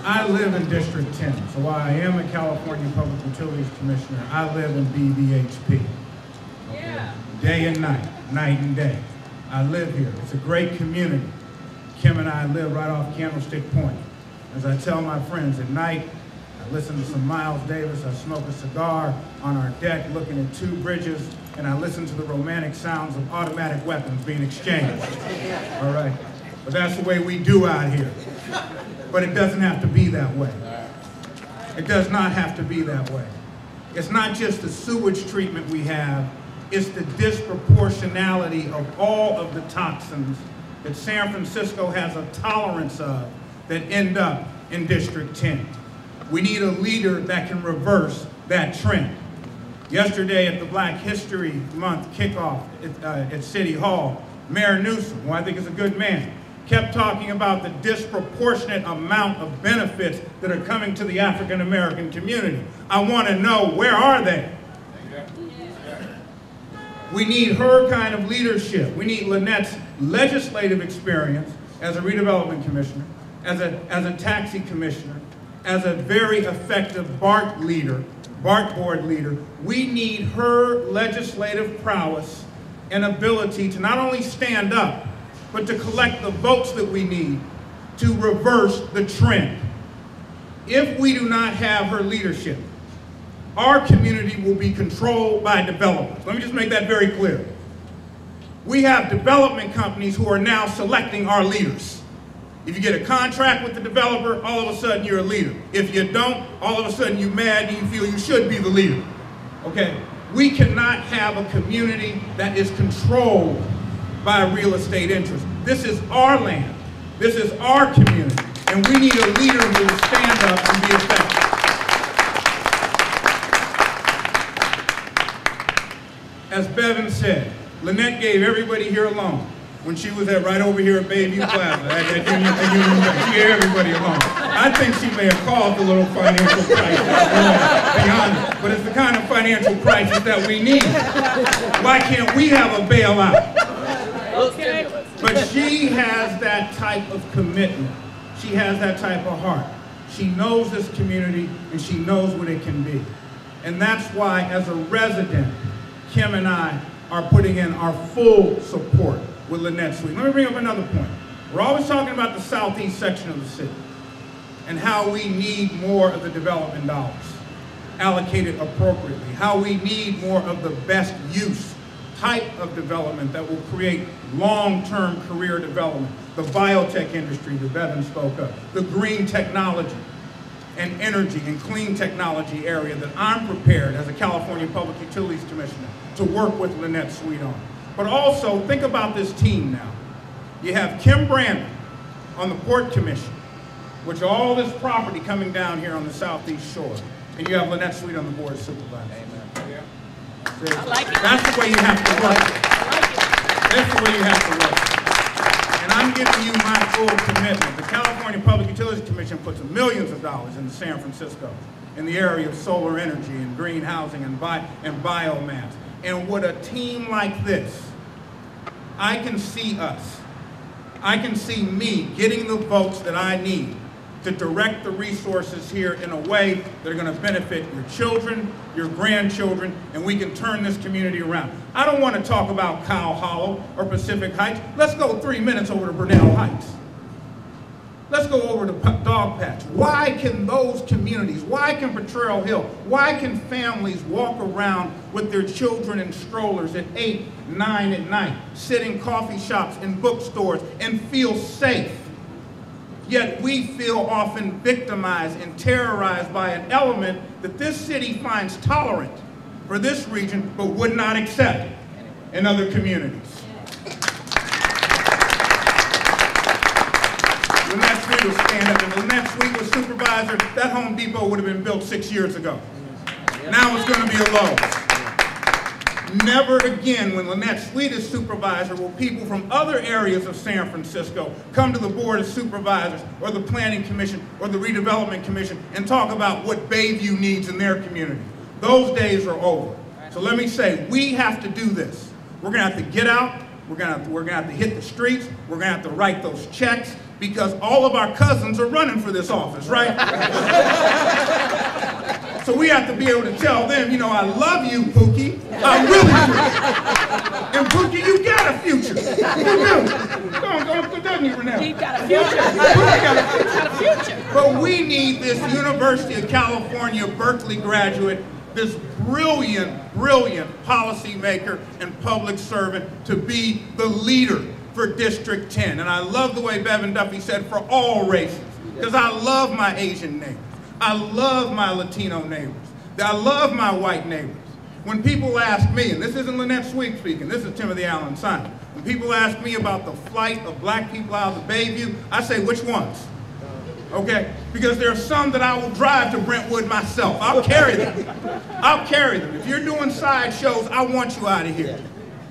I live in District 10, so while I am a California Public Utilities Commissioner, I live in BVHP. Yeah. Day and night and day. I live here. It's a great community. Kim and I live right off Candlestick Point. As I tell my friends, at night, I listen to some Miles Davis, I smoke a cigar on our deck looking at two bridges, and I listen to the romantic sounds of automatic weapons being exchanged. All right? But that's the way we do out here. But it doesn't have to be that way. It does not have to be that way. It's not just the sewage treatment we have, it's the disproportionality of all of the toxins that San Francisco has a tolerance of that end up in District 10. We need a leader that can reverse that trend. Yesterday at the Black History Month kickoff at City Hall, Mayor Newsom, who I think is a good man, kept talking about the disproportionate amount of benefits that are coming to the African American community. I want to know, where are they? We need her kind of leadership. We need Lynette's legislative experience as a redevelopment commissioner, as a taxi commissioner, as a very effective BART board leader. We need her legislative prowess and ability to not only stand up, but to collect the votes that we need to reverse the trend. If we do not have her leadership, our community will be controlled by developers. Let me just make that very clear. We have development companies who are now selecting our leaders. If you get a contract with the developer, all of a sudden you're a leader. If you don't, all of a sudden you're mad and you feel you should be the leader. Okay? We cannot have a community that is controlled by real estate interests. This is our land. This is our community. And we need a leader who will stand up and be effective. As Bevan said, Lynette gave everybody here a loan when she was right over here at Bayview Plaza, at Union Bank. She gave everybody a loan. I think she may have caused a little financial crisis, beyond, but it's the kind of financial crisis that we need. Why can't we have a bailout? Okay. But she has that type of commitment. She has that type of heart. She knows this community and she knows what it can be. And that's why, as a resident, Kim and I are putting in our full support with Lynette Sweet. Let me bring up another point. We're always talking about the southeast section of the city and how we need more of the development dollars allocated appropriately, how we need more of the best use type of development that will create long-term career development, the biotech industry that Bevan spoke of, the green technology and energy and clean technology area that I'm prepared as a California Public Utilities Commissioner to work with Lynette Sweet on. But also, think about this team now. You have Kim Brandon on the Port Commission, which all this property coming down here on the southeast shore, and you have Lynette Sweet on the Board of Supervisors. I See, like it. that's the way you have to work. That's the way you have to work. And I'm giving you my full commitment. The California Public Utilities Commission puts millions of dollars into San Francisco in the area of solar energy and green housing and biomass. And with a team like this, I can see us. I can see me getting the votes that I need to direct the resources here in a way that are going to benefit your children, your grandchildren, and we can turn this community around. I don't want to talk about Cow Hollow or Pacific Heights. Let's go 3 minutes over to Burnell Heights. Let's go over to Dogpatch. Why can those communities, why can Potrero Hill, why can families walk around with their children in strollers at 8, 9 at night, sit in coffee shops and bookstores and feel safe? Yet we feel often victimized and terrorized by an element that this city finds tolerant for this region, but would not accept in other communities. Lynette Sweet was stand up, and Lynette Sweet was supervisor, that Home Depot would have been built 6 years ago. Now it's going to be a Lowe's. Never again, when Lynette Sweet is supervisor, will people from other areas of San Francisco come to the Board of Supervisors or the Planning Commission or the Redevelopment Commission and talk about what Bayview needs in their community. Those days are over. So let me say, we have to do this. We're going to have to get out. We're going to have to hit the streets. We're going to have to write those checks, because all of our cousins are running for this office, right? So we have to be able to tell them, you know, I love you, Pookie. I really do. And Pookie, you got a future. You do. Go on, doesn't he, Renell? He got a future. Pookie got a future. Got a future. But we need this University of California, Berkeley graduate, this brilliant, brilliant policymaker and public servant to be the leader for District 10. And I love the way Bevan Duffy said, for all races, because I love my Asian neighbors. I love my Latino neighbors. I love my white neighbors. When people ask me, and this isn't Lynette Sweet speaking, this is Timothy Allen Simon. When people ask me about the flight of black people out of the Bayview, I say, which ones? Okay? Because there are some that I will drive to Brentwood myself. I'll carry them. I'll carry them. If you're doing side shows, I want you out of here.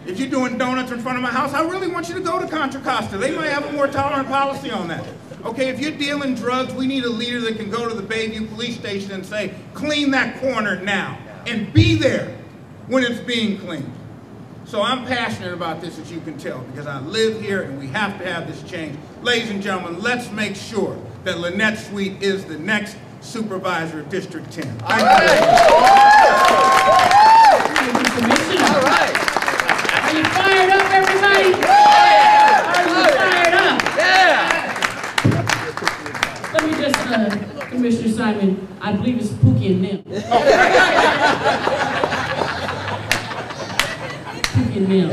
If you're doing donuts in front of my house, I really want you to go to Contra Costa. They might have a more tolerant policy on that. Okay, if you're dealing drugs, we need a leader that can go to the Bayview Police Station and say, clean that corner now, and be there when it's being cleaned. So I'm passionate about this, as you can tell, because I live here and we have to have this change. Ladies and gentlemen, let's make sure that Lynette Sweet is the next supervisor of District 10. Thank you. All right. Are you fired up, everybody? Yeah. Are you fired up? Yeah. Let me just, Commissioner Simon, I believe it's Pookie and them. Pookie and them.